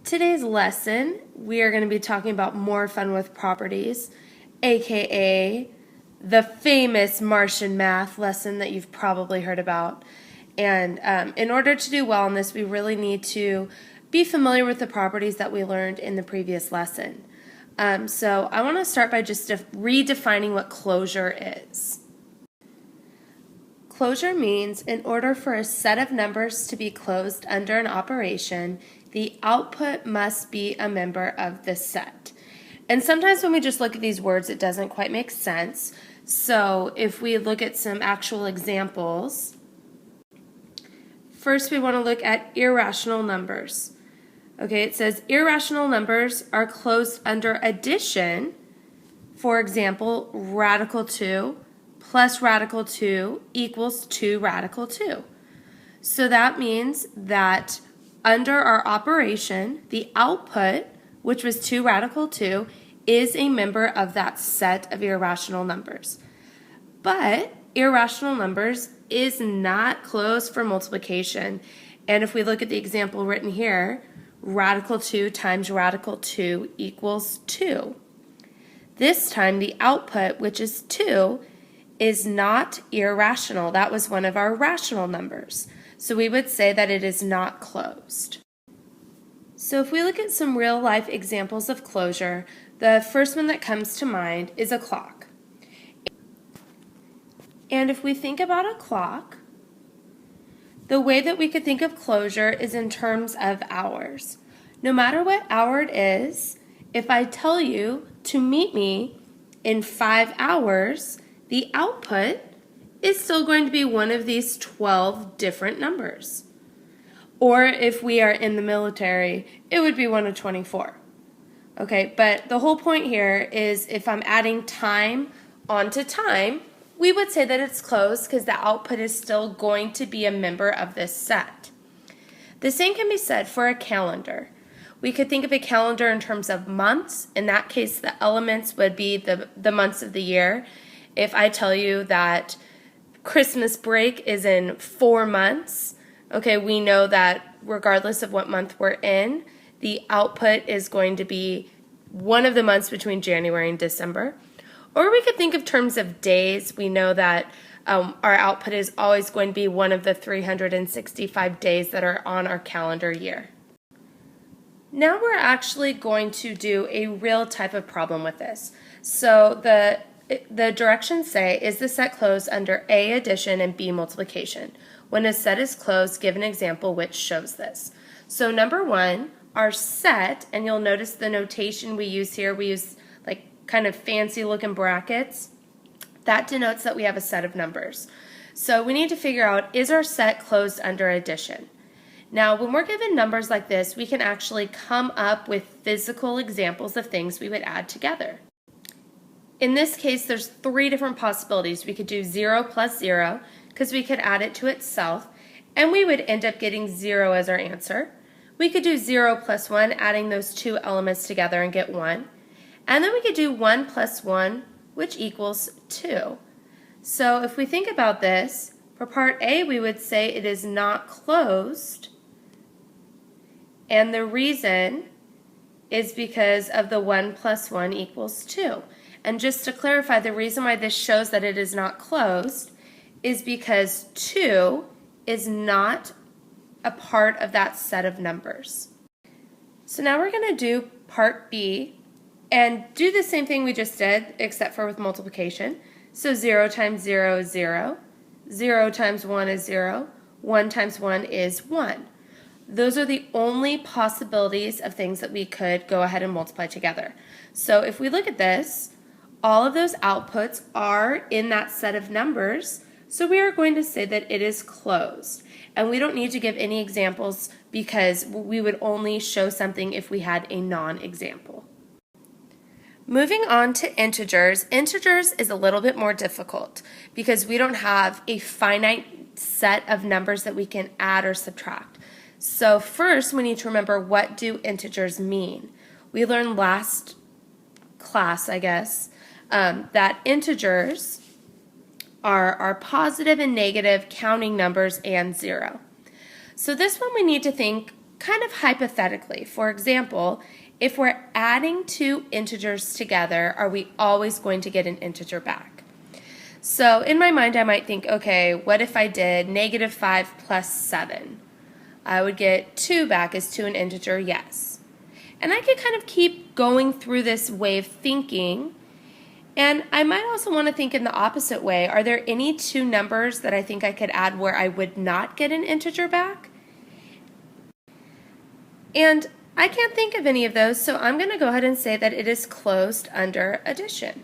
Today's lesson, we are going to be talking about more fun with properties, aka the famous Martian math lesson that you've probably heard about. And in order to do well in this, we really need to be familiar with the properties that we learned in the previous lesson. So I want to start by just redefining what closure is. Closure means in order for a set of numbers to be closed under an operation, the output must be a member of the set. And sometimes when we just look at these words, it doesn't quite make sense. So if we look at some actual examples, first we want to look at irrational numbers. Okay, it says irrational numbers are closed under addition. For example, radical 2 plus radical 2 equals 2 radical 2. So that means that under our operation, the output, which was 2 radical 2, is a member of that set of irrational numbers. But irrational numbers is not closed for multiplication. And if we look at the example written here, radical 2 times radical 2 equals 2. This time the output, which is 2, is not irrational. That was one of our rational numbers. So we would say that it is not closed. So if we look at some real life examples of closure, the first one that comes to mind is a clock. And if we think about a clock, the way that we could think of closure is in terms of hours. No matter what hour it is, if I tell you to meet me in 5 hours, the output is still going to be one of these 12 different numbers. Or if we are in the military, it would be one of 24. Okay, but the whole point here is if I'm adding time onto time, we would say that it's closed because the output is still going to be a member of this set. The same can be said for a calendar. We could think of a calendar in terms of months. In that case, the elements would be the months of the year. If I tell you that Christmas break is in 4 months, okay, we know that regardless of what month we're in, the output is going to be one of the months between January and December. Or we could think of terms of days. We know that our output is always going to be one of the 365 days that are on our calendar year. Now we're actually going to do a real type of problem with this. So the directions say, is the set closed under A, addition, and B, multiplication? When a set is closed, give an example which shows this. So number one, our set, and you'll notice the notation we use here, we use like kind of fancy looking brackets. That denotes that we have a set of numbers. So we need to figure out, is our set closed under addition? Now, when we're given numbers like this, we can actually come up with physical examples of things we would add together. In this case, there's 3 different possibilities. We could do 0 plus 0, because we could add it to itself, and we would end up getting 0 as our answer. We could do 0 plus 1, adding those 2 elements together and get 1. And then we could do 1 plus 1, which equals 2. So if we think about this, for part A, we would say it is not closed, and the reason is because of the 1 plus 1 equals 2. And just to clarify, the reason why this shows that it is not closed is because 2 is not a part of that set of numbers. So now we're going to do part B and do the same thing we just did, except for with multiplication. So 0 times 0 is 0. 0 times 1 is 0. 1 times 1 is 1. Those are the only possibilities of things that we could go ahead and multiply together. So if we look at this, all of those outputs are in that set of numbers, so we are going to say that it is closed. And we don't need to give any examples because we would only show something if we had a non-example. Moving on to integers. Integers is a little bit more difficult because we don't have a finite set of numbers that we can add or subtract. So first we need to remember, what do integers mean? We learned last class, I guess, that integers are positive and negative counting numbers and 0. So this one we need to think kind of hypothetically. For example, if we're adding two integers together, are we always going to get an integer back? So in my mind, I might think, okay, what if I did -5 plus 7? I would get 2 back. Is 2 an integer? Yes. And I could kind of keep going through this way of thinking. And I might also want to think in the opposite way. Are there any two numbers that I think I could add where I would not get an integer back? And I can't think of any of those, so I'm going to go ahead and say that it is closed under addition.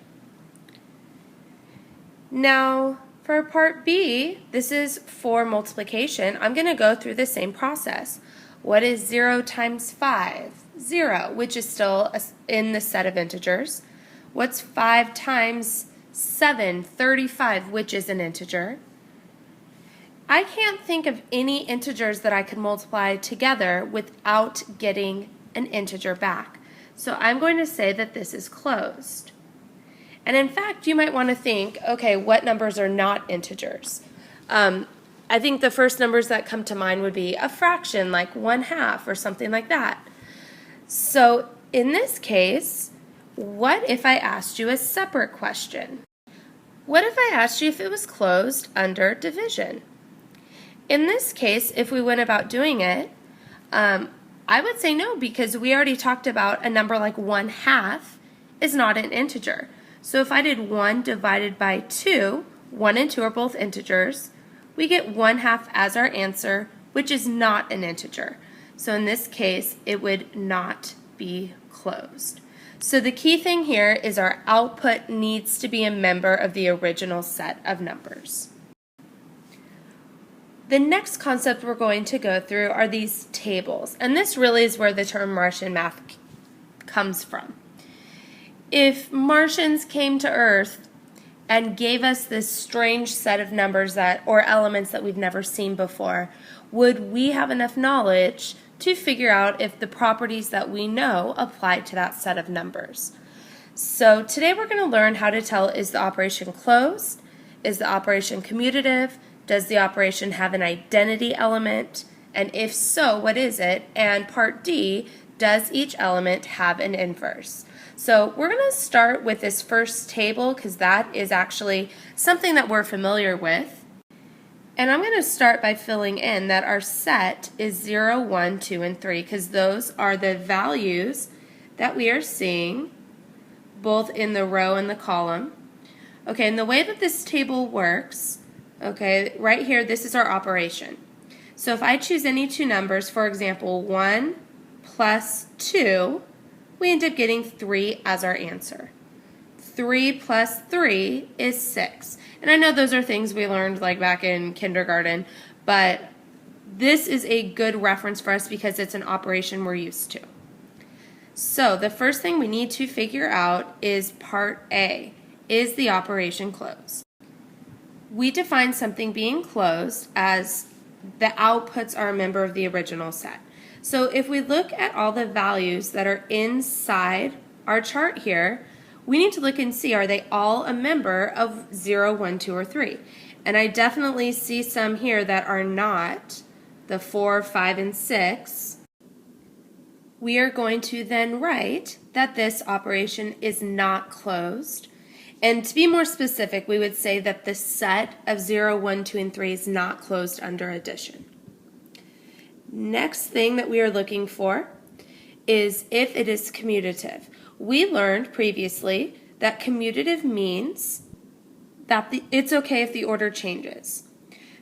Now, for part B, this is for multiplication. I'm going to go through the same process. What is 0 times 5? 0, which is still in the set of integers. What's 5 times 7? 35, which is an integer. I can't think of any integers that I could multiply together without getting an integer back. So I'm going to say that this is closed. And in fact, you might want to think, okay, what numbers are not integers? I think the first numbers that come to mind would be a fraction, like 1/2 or something like that. So in this case, what if I asked you a separate question? What if I asked you if it was closed under division? In this case, if we went about doing it, I would say no, because we already talked about a number like 1/2 is not an integer. So if I did 1 divided by 2, 1 and 2 are both integers, we get 1/2 as our answer, which is not an integer. So in this case, it would not be closed. So the key thing here is our output needs to be a member of the original set of numbers. The next concept we're going to go through are these tables, and this really is where the term Martian math comes from. If Martians came to Earth and gave us this strange set of numbers or elements that we've never seen before, would we have enough knowledge to figure out if the properties that we know apply to that set of numbers? So today we're going to learn how to tell, is the operation closed? Is the operation commutative? Does the operation have an identity element? And if so, what is it? And part D, does each element have an inverse? So we're going to start with this first table because that is actually something that we're familiar with. And I'm going to start by filling in that our set is 0, 1, 2, and 3 because those are the values that we are seeing both in the row and the column. Okay, and the way that this table works, okay, right here, this is our operation. So if I choose any two numbers, for example, 1 plus 2, we end up getting 3 as our answer. 3 plus 3 is 6. And I know those are things we learned like back in kindergarten, but this is a good reference for us because it's an operation we're used to. So the first thing we need to figure out is part A. Is the operation closed? We define something being closed as the outputs are a member of the original set. So if we look at all the values that are inside our chart here, we need to look and see, are they all a member of 0, 1, 2, or 3? And I definitely see some here that are not, the 4, 5, and 6. We are going to then write that this operation is not closed. And to be more specific, we would say that the set of 0, 1, 2, and 3 is not closed under addition. Next thing that we are looking for is if it is commutative. We learned previously that commutative means that it's okay if the order changes.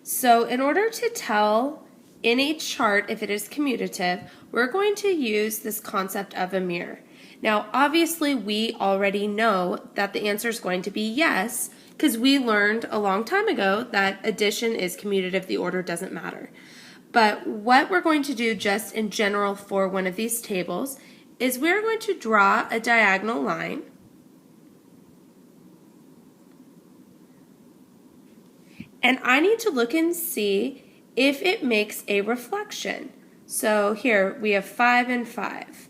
So in order to tell in a chart if it is commutative, we're going to use this concept of a mirror. Now obviously we already know that the answer is going to be yes because we learned a long time ago that addition is commutative, the order doesn't matter. But what we're going to do just in general for one of these tables is we're going to draw a diagonal line and I need to look and see if it makes a reflection. So here we have 5 and 5,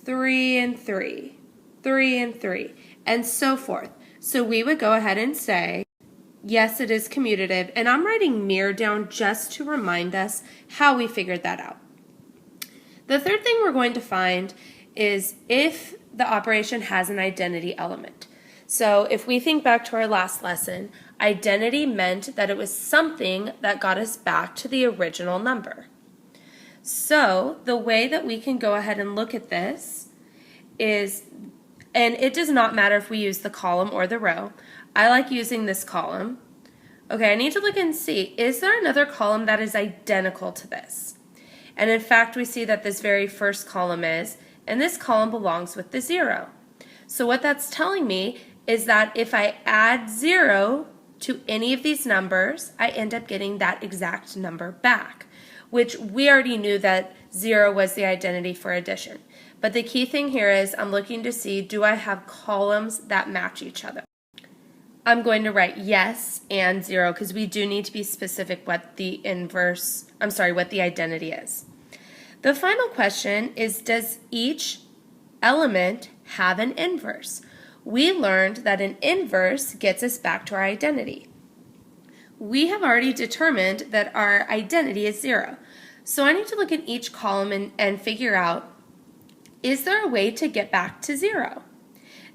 3 and 3, 3 and 3, and so forth. So we would go ahead and say, yes, it is commutative, and I'm writing mirror down just to remind us how we figured that out. The third thing we're going to find is if the operation has an identity element. So if we think back to our last lesson, identity meant that it was something that got us back to the original number. So the way that we can go ahead and look at this is, and it does not matter if we use the column or the row. I like using this column. Okay, I need to look and see, is there another column that is identical to this? And in fact, we see that this very first column is, and this column belongs with the 0. So what that's telling me is that if I add 0 to any of these numbers, I end up getting that exact number back, which we already knew that 0 was the identity for addition. But the key thing here is I'm looking to see, do I have columns that match each other? I'm going to write yes and 0 because we do need to be specific what the what the identity is. The final question is, does each element have an inverse? We learned that an inverse gets us back to our identity. We have already determined that our identity is 0. So I need to look at each column and figure out, is there a way to get back to 0?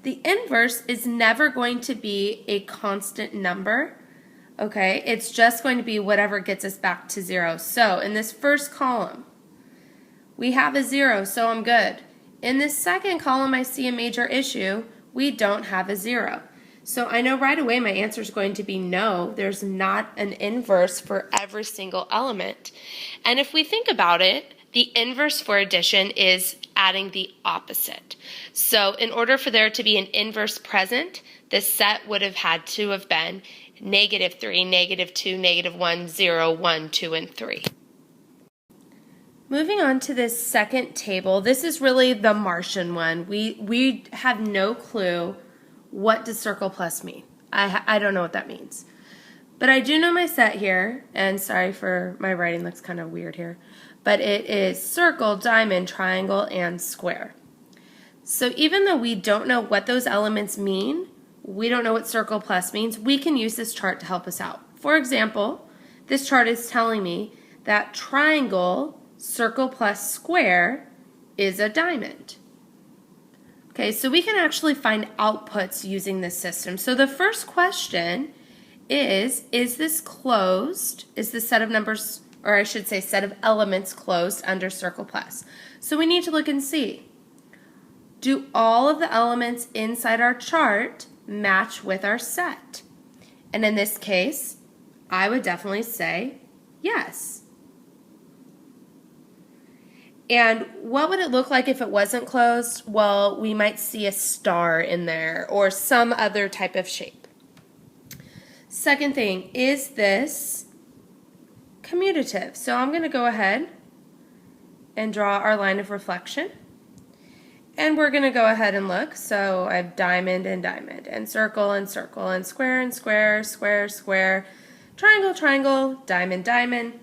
The inverse is never going to be a constant number, okay? It's just going to be whatever gets us back to 0. So in this first column, we have a 0, so I'm good. In this second column, I see a major issue. We don't have a 0. So I know right away my answer is going to be no, there's not an inverse for every single element. And if we think about it, the inverse for addition is adding the opposite. So in order for there to be an inverse present, the set would have had to have been -3, -2, -1, 0, 1, 2, and 3. Moving on to this second table, this is really the Martian one. We have no clue what does circle plus mean. I don't know what that means. But I do know my set here, and sorry for my writing looks kind of weird here, but it is circle, diamond, triangle, and square. So even though we don't know what those elements mean, we don't know what circle plus means, we can use this chart to help us out. For example, this chart is telling me that triangle, circle plus square is a diamond. Okay, so we can actually find outputs using this system. So the first question is this closed? Is the set of numbers, or I should say set of elements, closed under circle plus? So we need to look and see, do all of the elements inside our chart match with our set? And in this case, I would definitely say yes. And what would it look like if it wasn't closed? Well, we might see a star in there or some other type of shape. Second thing, is this commutative? So I'm going to go ahead and draw our line of reflection. And we're going to go ahead and look. So I have diamond, and circle, and square, square, triangle, triangle, diamond, diamond.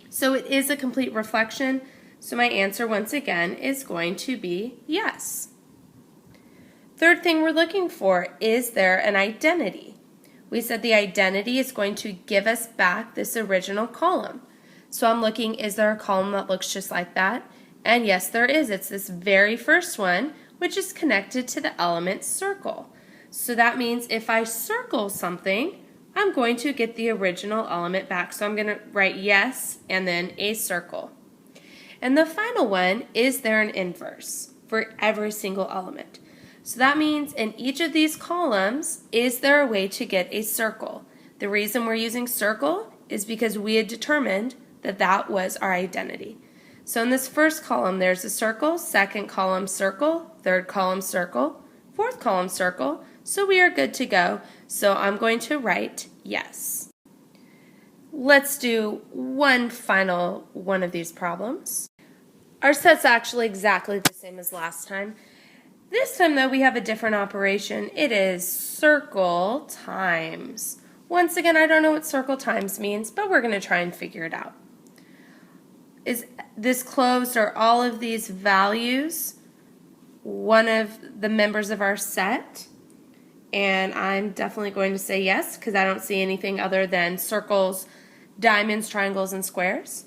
So it is a complete reflection. So my answer, once again, is going to be yes. Third thing we're looking for, is there an identity? We said the identity is going to give us back this original column. So I'm looking, is there a column that looks just like that? And yes, there is. It's this very first one, which is connected to the element circle. So that means if I circle something, I'm going to get the original element back. So I'm going to write yes and then a circle. And the final one, is there an inverse for every single element? So that means in each of these columns, is there a way to get a circle? The reason we're using circle is because we had determined that that was our identity. So in this first column, there's a circle, second column circle, third column circle, fourth column circle, so we are good to go. So I'm going to write yes. Let's do one final one of these problems. Our set's actually exactly the same as last time. This time, though, we have a different operation. It is circle times. Once again, I don't know what circle times means, but we're going to try and figure it out. Is this closed? Are all of these values one of the members of our set? And I'm definitely going to say yes, because I don't see anything other than circles, diamonds, triangles, and squares.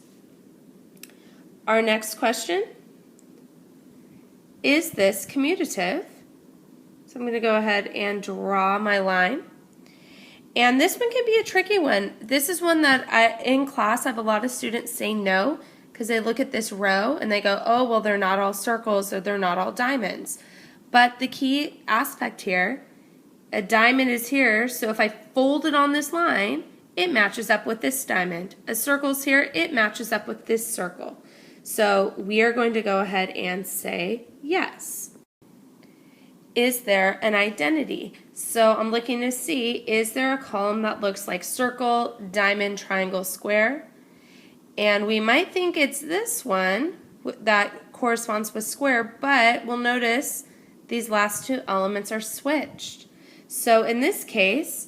Our next question, is this commutative? So I'm going to go ahead and draw my line. And this one can be a tricky one. This is one that in class I have a lot of students say no because they look at this row and they go, oh, well, they're not all circles or they're not all diamonds. But the key aspect here, a diamond is here, so if I fold it on this line, it matches up with this diamond. A circle's here, it matches up with this circle. So we are going to go ahead and say yes. Is there an identity? So I'm looking to see, is there a column that looks like circle, diamond, triangle, square? And we might think it's this one that corresponds with square, but we'll notice these last two elements are switched. So in this case,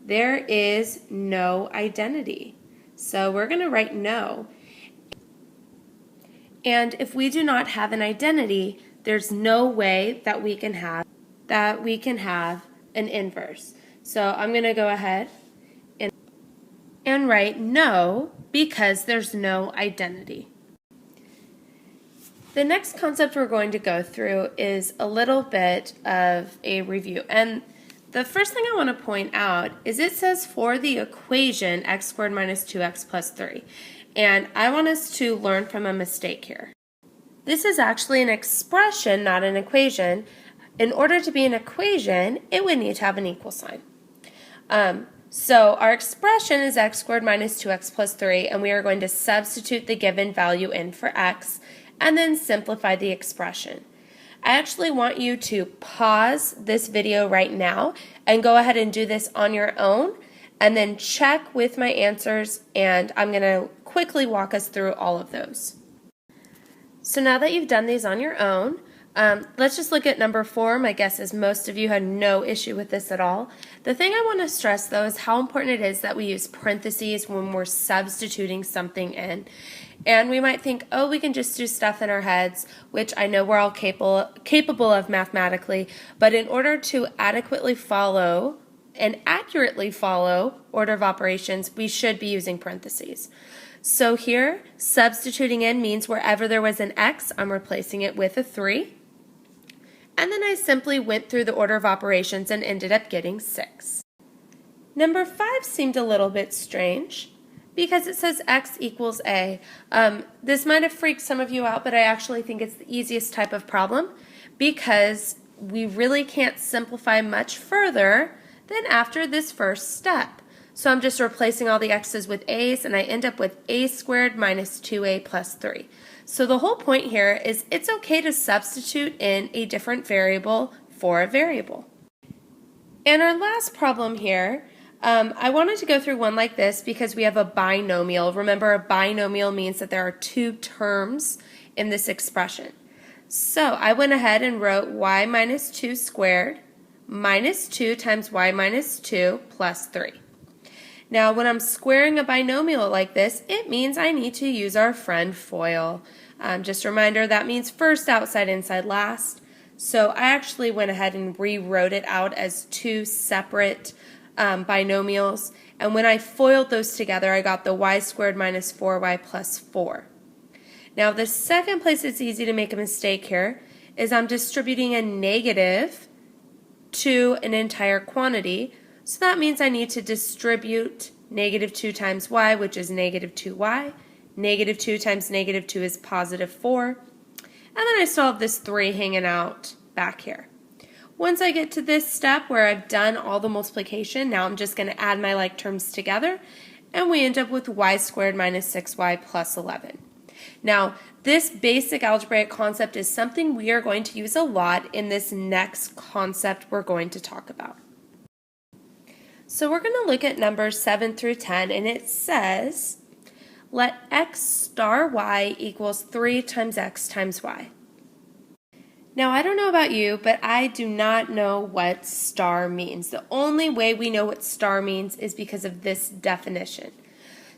there is no identity. So we're going to write no. And if we do not have an identity, there's no way that we can have an inverse. So I'm going to go ahead and write no because there's no identity. The next concept we're going to go through is a little bit of a review. And the first thing I want to point out is it says for the equation x squared minus 2x plus 3. And I want us to learn from a mistake here. This is actually an expression, not an equation. In order to be an equation, it would need to have an equal sign. So our expression is x squared minus 2x plus 3, and we are going to substitute the given value in for x and then simplify the expression. I actually want you to pause this video right now and go ahead and do this on your own and then check with my answers, and I'm going to quickly walk us through all of those. So now that you've done these on your own, let's just look at number 4. My guess is most of you had no issue with this at all. The thing I want to stress though is how important it is that we use parentheses when we're substituting something in. And we might think, oh, we can just do stuff in our heads, which I know we're all capable of mathematically, but in order to adequately follow and accurately follow order of operations, we should be using parentheses. So here, substituting in means wherever there was an x, I'm replacing it with a 3. And then I simply went through the order of operations and ended up getting 6. Number 5 seemed a little bit strange because it says x equals a. This might have freaked some of you out, but I actually think it's the easiest type of problem because we really can't simplify much further than after this first step. So I'm just replacing all the x's with a's, and I end up with a squared minus 2a plus 3. So the whole point here is it's okay to substitute in a different variable for a variable. And our last problem here, I wanted to go through one like this because we have a binomial. Remember, a binomial means that there are two terms in this expression. So I went ahead and wrote y minus 2 squared minus 2 times y minus 2 plus 3. Now, when I'm squaring a binomial like this, it means I need to use our friend FOIL. Just a reminder, that means first outside, inside, last. So I actually went ahead and rewrote it out as two separate binomials. And when I FOILed those together, I got the y squared minus 4y plus 4. Now, the second place it's easy to make a mistake here is I'm distributing a negative to an entire quantity. So that means I need to distribute negative 2 times y, which is negative 2y. Negative 2 times negative 2 is positive 4. And then I still have this 3 hanging out back here. Once I get to this step where I've done all the multiplication, now I'm just going to add my like terms together, and we end up with y squared minus 6y plus 11. Now, this basic algebraic concept is something we are going to use a lot in this next concept we're going to talk about. So we're going to look at numbers 7 through 10, and it says, let x star y equals 3 times x times y. Now, I don't know about you, but I do not know what star means. The only way we know what star means is because of this definition.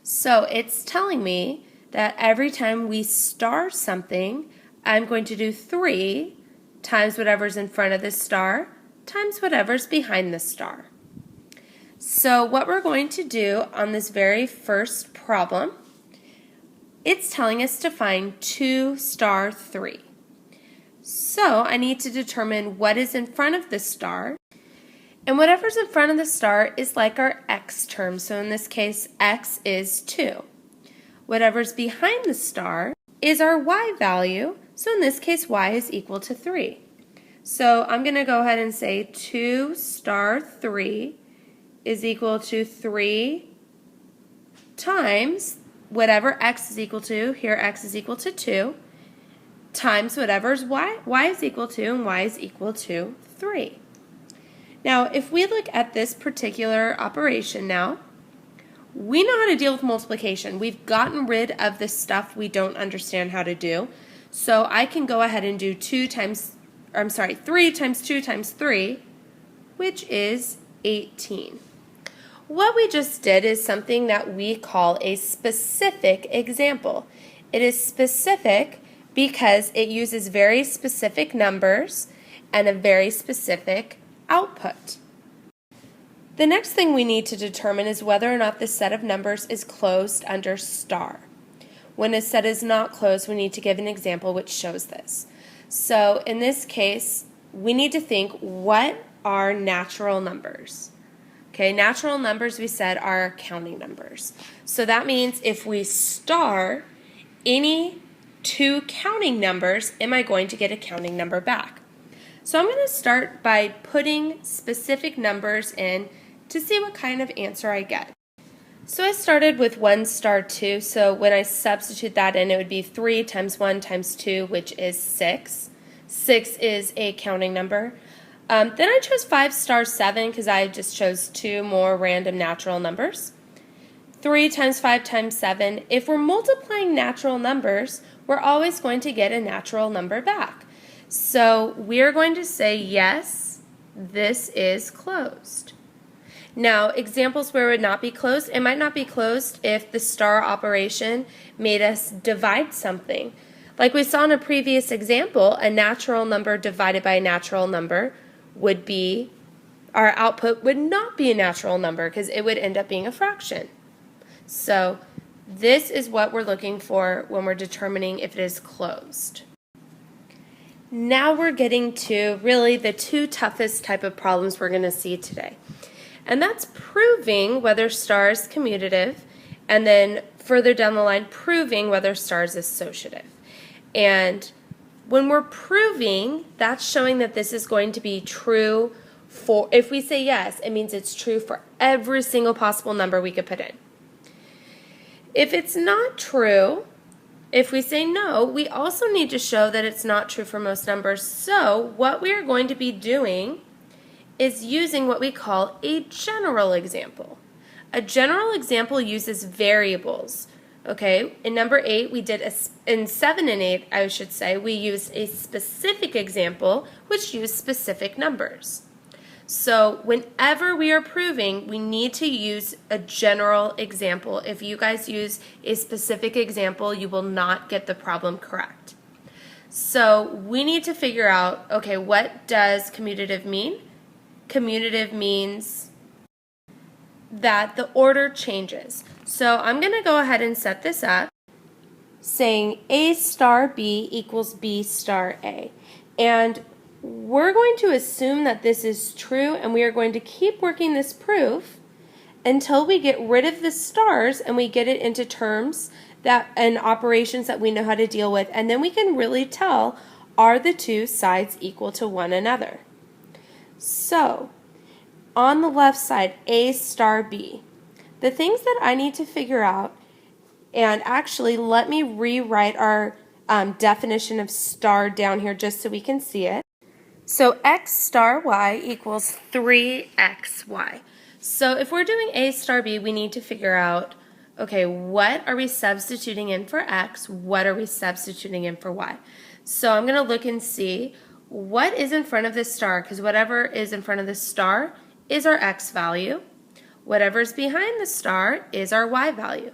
So it's telling me that every time we star something, I'm going to do 3 times whatever's in front of the star times whatever's behind the star. So what we're going to do on this very first problem, it's telling us to find 2 star 3. So I need to determine what is in front of the star. And whatever's in front of the star is like our x term. So in this case, x is 2. Whatever's behind the star is our y value. So in this case, y is equal to 3. So I'm going to go ahead and say 2 star 3 is equal to 3 times whatever x is equal to, here x is equal to 2, times whatever's y is equal to, and y is equal to 3. Now, if we look at this particular operation now, we know how to deal with multiplication. We've gotten rid of the stuff we don't understand how to do. So I can go ahead and do 3 times 2 times 3, which is 18. What we just did is something that we call a specific example. It is specific because it uses very specific numbers and a very specific output. The next thing we need to determine is whether or not this set of numbers is closed under star. When a set is not closed, we need to give an example which shows this. So in this case, we need to think, what are natural numbers? Okay, natural numbers, we said, are counting numbers. So that means if we star any 2 counting numbers, am I going to get a counting number back? So I'm going to start by putting specific numbers in to see what kind of answer I get. So I started with 1 star 2, so when I substitute that in, it would be 3 times 1 times 2, which is 6. 6 is a counting number. Then I chose 5 star 7 because I just chose 2 more random natural numbers. 3 times 5 times 7. If we're multiplying natural numbers, we're always going to get a natural number back. So we're going to say, yes, this is closed. Now, examples where it would not be closed, it might not be closed if the star operation made us divide something. Like we saw in a previous example, a natural number divided by a natural number would be, our output would not be a natural number because it would end up being a fraction. So this is what we're looking for when we're determining if it is closed. Now we're getting to really the 2 toughest type of problems we're going to see today. And that's proving whether star is commutative, and then further down the line, proving whether star is associative. And when we're proving, that's showing that this is going to be true for, if we say yes, it means it's true for every single possible number we could put in. If it's not true, if we say no, we also need to show that it's not true for most numbers. So what we are going to be doing is using what we call a general example. A general example uses variables. Okay, in number 8, we did in 7 and 8, I should say, we used a specific example which used specific numbers. So whenever we are proving, we need to use a general example. If you guys use a specific example, you will not get the problem correct. So we need to figure out, okay, what does commutative mean? Commutative means that the order changes. So I'm going to go ahead and set this up saying A star B equals B star A. And we're going to assume that this is true, and we are going to keep working this proof until we get rid of the stars and we get it into terms that and operations that we know how to deal with, and then we can really tell, are the 2 sides equal to one another? So on the left side, A star B, the things that I need to figure out, and actually let me rewrite our definition of star down here just so we can see it. So x star y equals 3xy. So if we're doing A star B, we need to figure out, okay, what are we substituting in for x? What are we substituting in for y? So I'm going to look and see what is in front of this star, because whatever is in front of the star is our x value. Whatever is behind the star is our y value.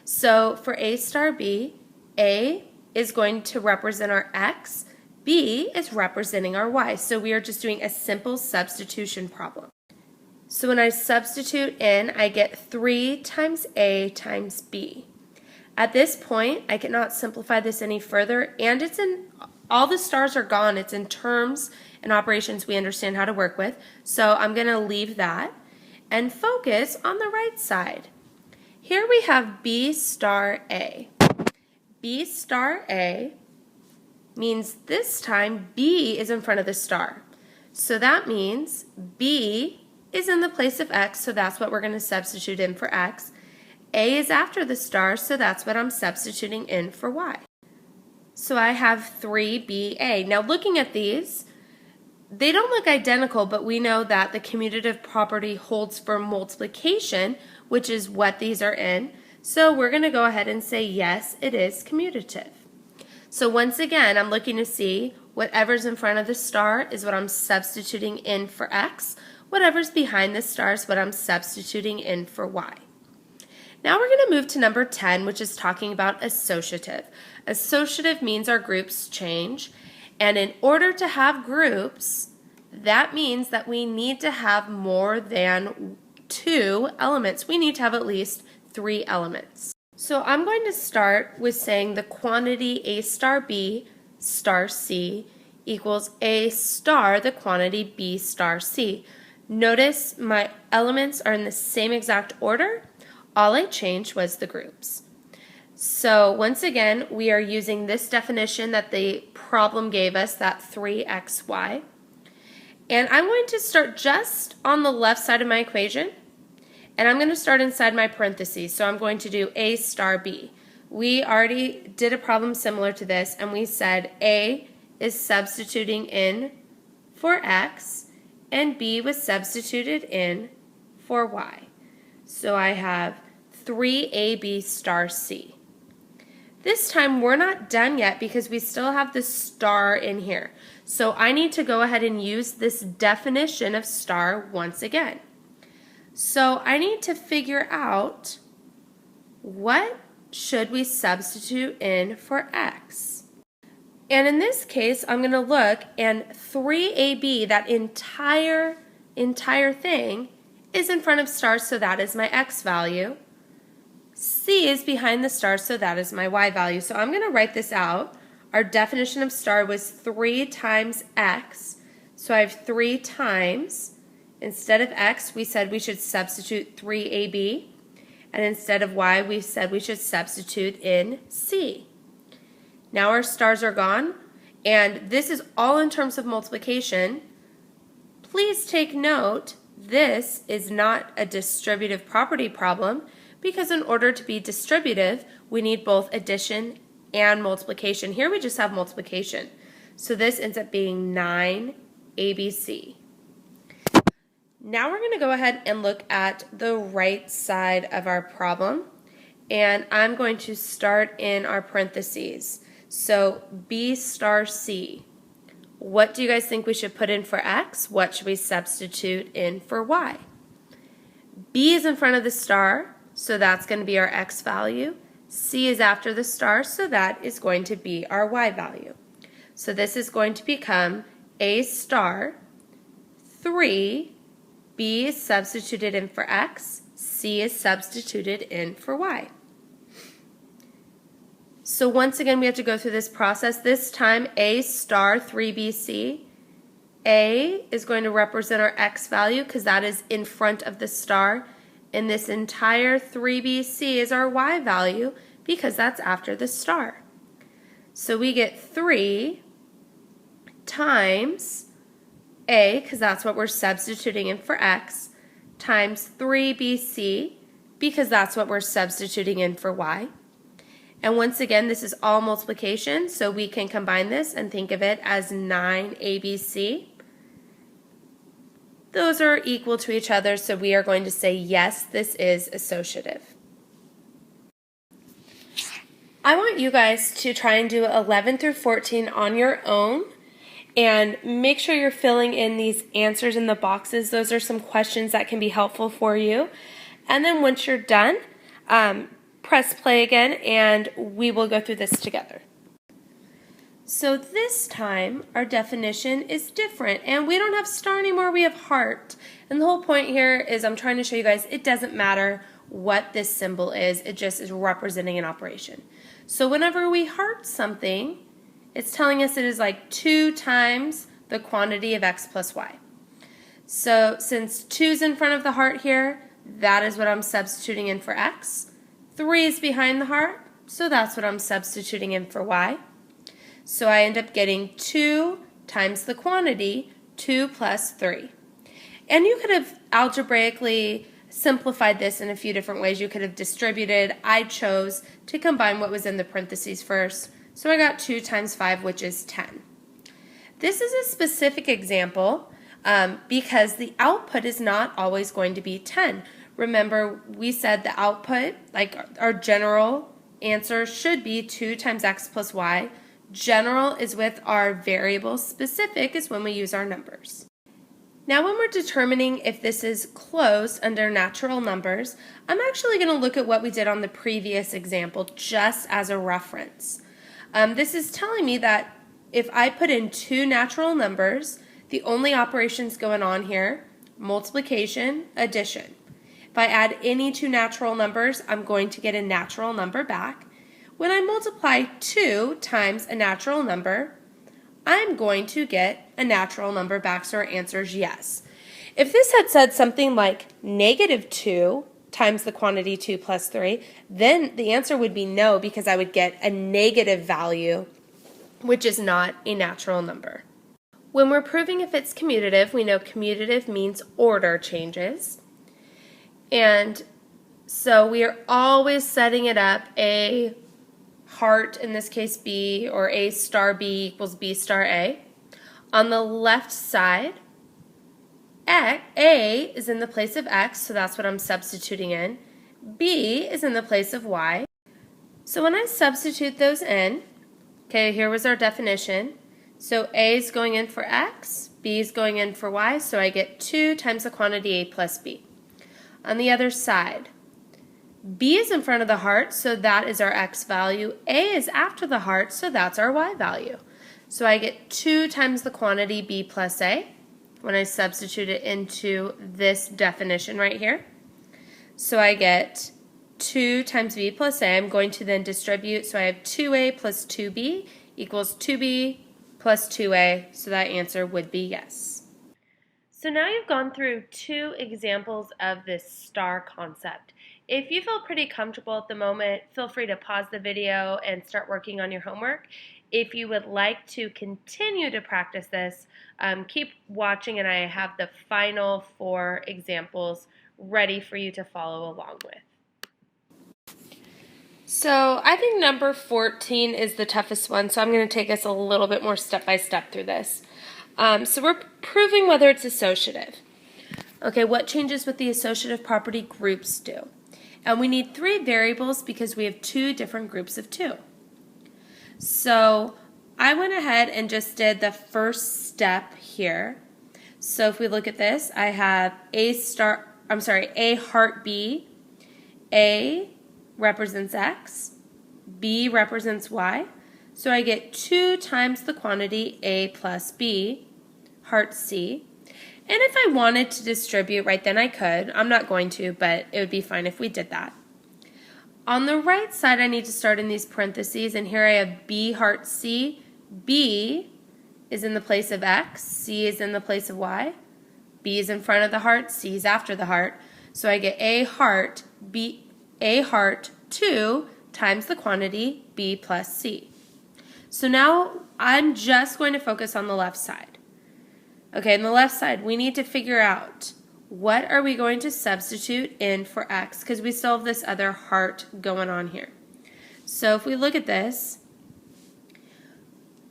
So for A star B, A is going to represent our x, B is representing our y. So we are just doing a simple substitution problem. So when I substitute in, I get 3 times A times B. At this point, I cannot simplify this any further, and all the stars are gone. It's in terms and operations we understand how to work with. So I'm going to leave that and focus on the right side. Here we have B star A. B star A means this time B is in front of the star. So that means B is in the place of X, so that's what we're going to substitute in for X. A is after the star, so that's what I'm substituting in for Y. So I have 3BA. Now looking at these, they don't look identical, but we know that the commutative property holds for multiplication, which is what these are in. So we're going to go ahead and say yes, it is commutative. So once again, I'm looking to see whatever's in front of the star is what I'm substituting in for X. Whatever's behind the star is what I'm substituting in for Y. Now we're going to move to number 10, which is talking about associative. Associative means our groups change, and in order to have groups, that means that we need to have more than 2 elements. We need to have at least 3 elements. So I'm going to start with saying the quantity A star B star C equals A star the quantity B star C. Notice my elements are in the same exact order. All I changed was the groups. So once again, we are using this definition that the problem gave us, that 3xy. And I'm going to start just on the left side of my equation, and I'm going to start inside my parentheses. So I'm going to do A star B. We already did a problem similar to this, and we said A is substituting in for X, and B was substituted in for Y. So I have 3AB star C. This time we're not done yet because we still have the star in here. So I need to go ahead and use this definition of star once again. So I need to figure out what should we substitute in for X. And in this case, I'm going to look, and 3AB, that entire thing, is in front of stars, so that is my X value. C is behind the star, so that is my Y value. So I'm going to write this out. Our definition of star was 3 times X. So I have 3 times. Instead of X, we said we should substitute 3AB. And instead of Y, we said we should substitute in C. Now our stars are gone. And this is all in terms of multiplication. Please take note, this is not a distributive property problem, because in order to be distributive, we need both addition and multiplication. Here we just have multiplication. So this ends up being 9ABC. Now we're going to go ahead and look at the right side of our problem. And I'm going to start in our parentheses. So B star C. What do you guys think we should put in for X? What should we substitute in for Y? B is in front of the star, so that's going to be our X value. C is after the star, so that is going to be our Y value. So this is going to become A star 3, B is substituted in for X, C is substituted in for Y. So once again, we have to go through this process. This time, A star 3BC. A is going to represent our X value because that is in front of the star. And this entire 3BC is our Y value because that's after the star. So we get 3 times A, because that's what we're substituting in for X, times 3BC, because that's what we're substituting in for Y. And once again, this is all multiplication, so we can combine this and think of it as 9ABC. Those are equal to each other, so we are going to say yes, this is associative. I want you guys to try and do 11 through 14 on your own, and make sure you're filling in these answers in the boxes. Those are some questions that can be helpful for you. And then once you're done, press play again, and we will go through this together. So this time, our definition is different, and we don't have star anymore, we have heart. And the whole point here is I'm trying to show you guys it doesn't matter what this symbol is. It just is representing an operation. So whenever we heart something, it's telling us it is like 2 times the quantity of x plus y. So since 2 is in front of the heart here, that is what I'm substituting in for x. 3 is behind the heart, so that's what I'm substituting in for y. So I end up getting 2 times the quantity, 2 plus 3. And you could have algebraically simplified this in a few different ways. You could have distributed. I chose to combine what was in the parentheses first. So I got 2 times 5, which is 10. This is a specific example because the output is not always going to be 10. Remember, we said the output, like our general answer, should be 2 times x plus y. General is with our variable. Specific is when we use our numbers. Now when we're determining if this is closed under natural numbers, I'm actually going to look at what we did on the previous example just as a reference. This is telling me that if I put in 2 natural numbers, the only operations going on here, multiplication, addition. If I add any 2 natural numbers, I'm going to get a natural number back. When I multiply 2 times a natural number, I'm going to get a natural number back, so our answer is yes. If this had said something like -2 times the quantity 2 plus 3, then the answer would be no, because I would get a negative value, which is not a natural number. When we're proving if it's commutative, we know commutative means order changes. And so we are always setting it up a heart, in this case B, or A star B equals B star A. On the left side, A is in the place of x, so that's what I'm substituting in. B is in the place of y. So when I substitute those in, okay, here was our definition. So A is going in for x, B is going in for y, so I get 2 times the quantity A plus B. On the other side, B is in front of the heart, so that is our x value. A is after the heart, so that's our y value. So I get 2 times the quantity B plus A when I substitute it into this definition right here. So I get 2 times B plus A. I'm going to then distribute, so I have 2A plus 2B equals 2B plus 2A, so that answer would be yes. So now you've gone through 2 examples of this star concept. If you feel pretty comfortable at the moment, feel free to pause the video and start working on your homework. If you would like to continue to practice this, keep watching, and I have the final 4 examples ready for you to follow along with. So I think number 14 is the toughest one, so I'm going to take us a little bit more step by step through this. So we're proving whether it's associative. Okay, what changes with the associative property groups do? And we need 3 variables because we have 2 different groups of 2. So I went ahead and just did the first step here. So if we look at this, I have A heart B. A represents x, B represents y. So I get 2 times the quantity A plus B, heart C. And if I wanted to distribute right then I could. I'm not going to, but it would be fine if we did that. On the right side I need to start in these parentheses, and here I have B heart C. B is in the place of x, C is in the place of y. B is in front of the heart, C is after the heart. So I get A heart 2 times the quantity B plus C. So now I'm just going to focus on the left side. Okay, on the left side, we need to figure out what are we going to substitute in for x, because we still have this other heart going on here. So if we look at this,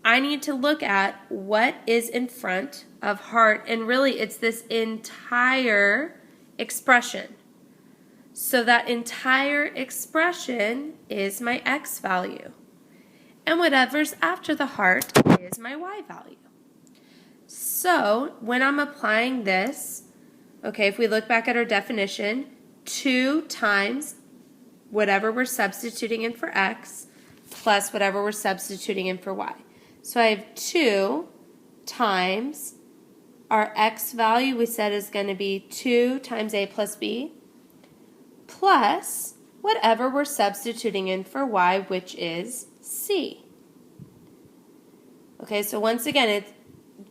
I need to look at what is in front of heart, and really it's this entire expression. So that entire expression is my x value. And whatever's after the heart is my y value. So when I'm applying this, okay, if we look back at our definition, 2 times whatever we're substituting in for x plus whatever we're substituting in for y. So I have 2 times our x value we said is going to be 2 times a plus b plus whatever we're substituting in for y, which is c. Okay, so once again, it's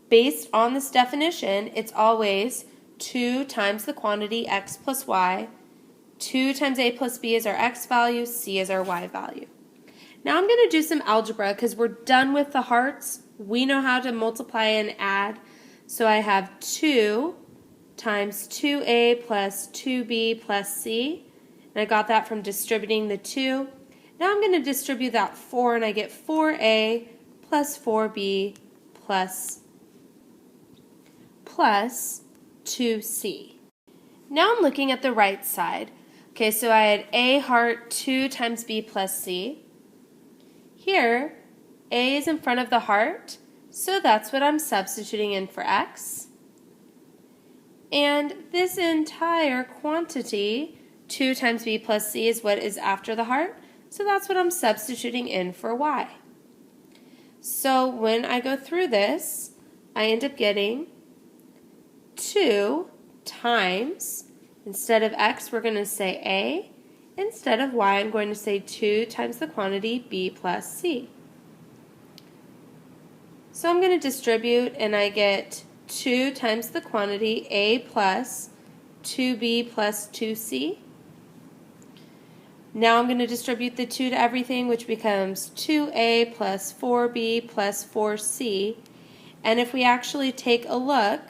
based on this definition, it's always 2 times the quantity x plus y. 2 times a plus b is our x value, c is our y value. Now I'm going to do some algebra because we're done with the hearts. We know how to multiply and add. So I have 2 times 2a plus 2b plus c. And I got that from distributing the 2. Now I'm going to distribute that 4 and I get 4a plus 4b plus 2c. Now I'm looking at the right side. Okay, so I had a heart 2 times b plus c. Here, a is in front of the heart, so that's what I'm substituting in for x. And this entire quantity, 2 times b plus c, is what is after the heart, so that's what I'm substituting in for y. So when I go through this, I end up getting 2 times, instead of x, we're going to say a. Instead of y, I'm going to say 2 times the quantity b plus c. So I'm going to distribute, and I get 2 times the quantity a plus 2b plus 2c. Now I'm going to distribute the 2 to everything, which becomes 2a plus 4b plus 4c. And if we actually take a look,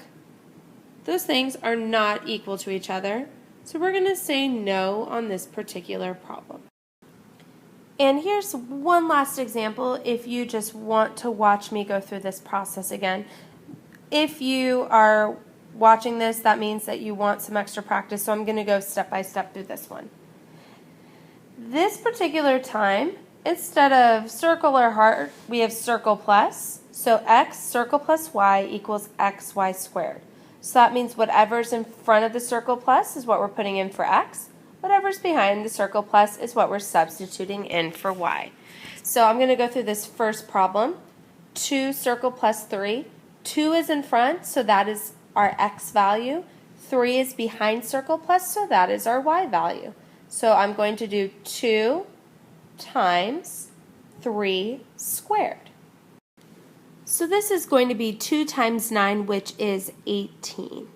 those things are not equal to each other. So we're going to say no on this particular problem. And here's one last example if you just want to watch me go through this process again. If you are watching this, that means that you want some extra practice, so I'm going to go step by step through this one. This particular time, instead of circle or heart, we have circle plus. So x circle plus y equals xy squared. So that means whatever's in front of the circle plus is what we're putting in for x. Whatever's behind the circle plus is what we're substituting in for y. So I'm going to go through this first problem. 2 circle plus 3. 2 is in front, so that is our x value. 3 is behind circle plus, so that is our y value. So I'm going to do 2 times 3 squared. So this is going to be 2 times 9, which is 18.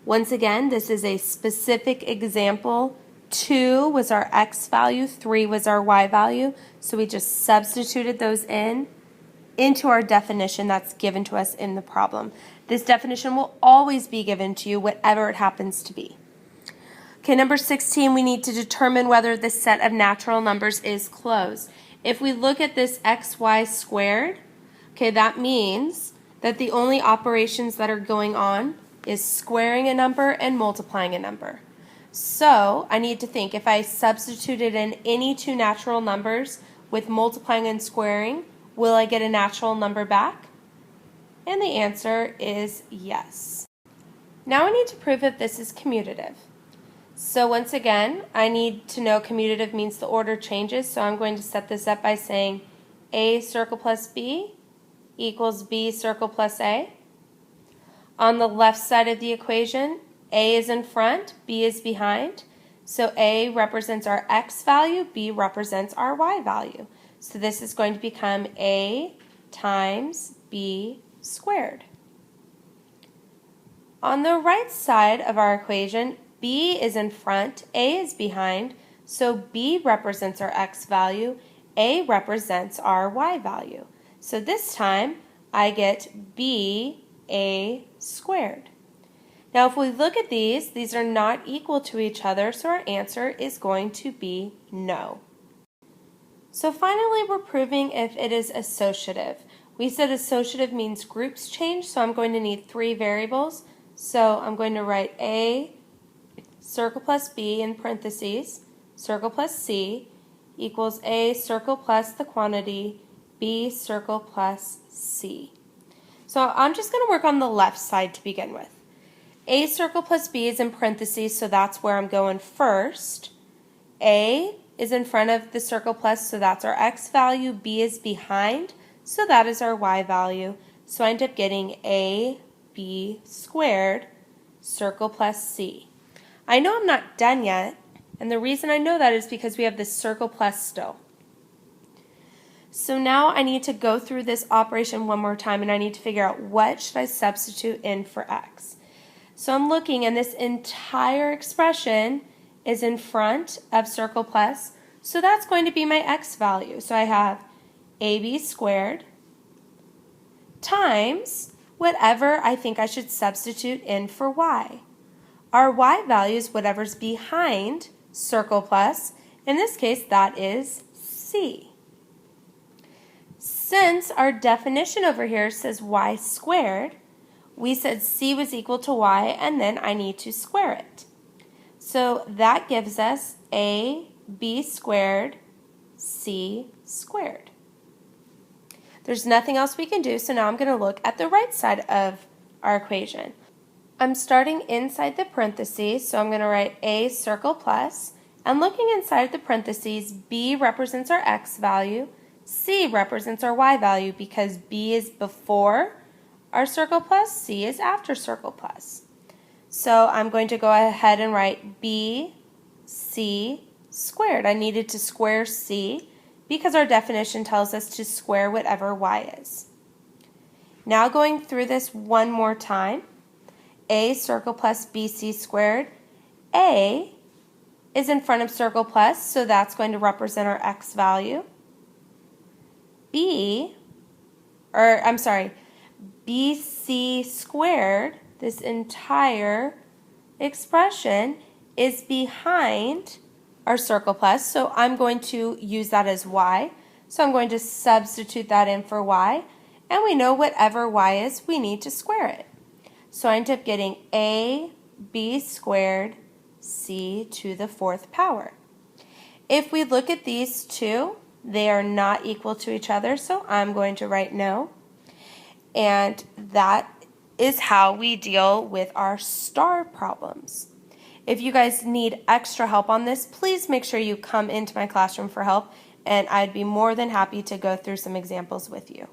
Once again, this is a specific example. 2 was our x value, 3 was our y value, so we just substituted those into our definition that's given to us in the problem. This definition will always be given to you, whatever it happens to be. Okay, number 16, we need to determine whether this set of natural numbers is closed. If we look at this xy squared, okay, that means that the only operations that are going on is squaring a number and multiplying a number. So I need to think, if I substituted in any two natural numbers with multiplying and squaring, will I get a natural number back? And the answer is yes. Now I need to prove if this is commutative. So once again, I need to know commutative means the order changes, so I'm going to set this up by saying a circle plus b equals b circle plus a. On the left side of the equation, a is in front, b is behind. So a represents our x value, b represents our y value. So this is going to become a times b squared. On the right side of our equation, b is in front, a is behind. So b represents our x value, a represents our y value. So this time, I get b a squared. Now if we look at these are not equal to each other, so our answer is going to be no. So finally we're proving if it is associative. We said associative means groups change, so I'm going to need 3 variables. So I'm going to write a circle plus b in parentheses, circle plus c equals a circle plus the quantity b circle plus c. So I'm just going to work on the left side to begin with. A circle plus b is in parentheses, so that's where I'm going first. A is in front of the circle plus, so that's our x value. B is behind, so that is our y value. So I end up getting a b squared circle plus c. I know I'm not done yet And the reason I know that is because we have this circle plus still. So now I need to go through this operation one more time, and I need to figure out what should I substitute in for x. So I'm looking, and this entire expression is in front of circle plus, so that's going to be my x value. So I have ab squared times whatever I think I should substitute in for y. Our y value is whatever's behind circle plus. In this case, that is c. Since our definition over here says y squared, we said c was equal to y, and then I need to square it. So that gives us ab squared c squared. There's nothing else we can do, so now I'm going to look at the right side of our equation. I'm starting inside the parentheses, so I'm going to write a circle plus, and looking inside the parentheses, b represents our x value, c represents our y value because b is before our circle plus, c is after circle plus. So I'm going to go ahead and write b c squared. I needed to square c because our definition tells us to square whatever y is. Now going through this one more time, a circle plus bc squared. A is in front of circle plus, so that's going to represent our x value. bc squared, this entire expression, is behind our circle plus, so I'm going to use that as y. So I'm going to substitute that in for y, and we know whatever y is, we need to square it. So I end up getting ab squared c to the 4th power. If we look at these two, they are not equal to each other, so I'm going to write no. And that is how we deal with our star problems. If you guys need extra help on this, please make sure you come into my classroom for help, and I'd be more than happy to go through some examples with you.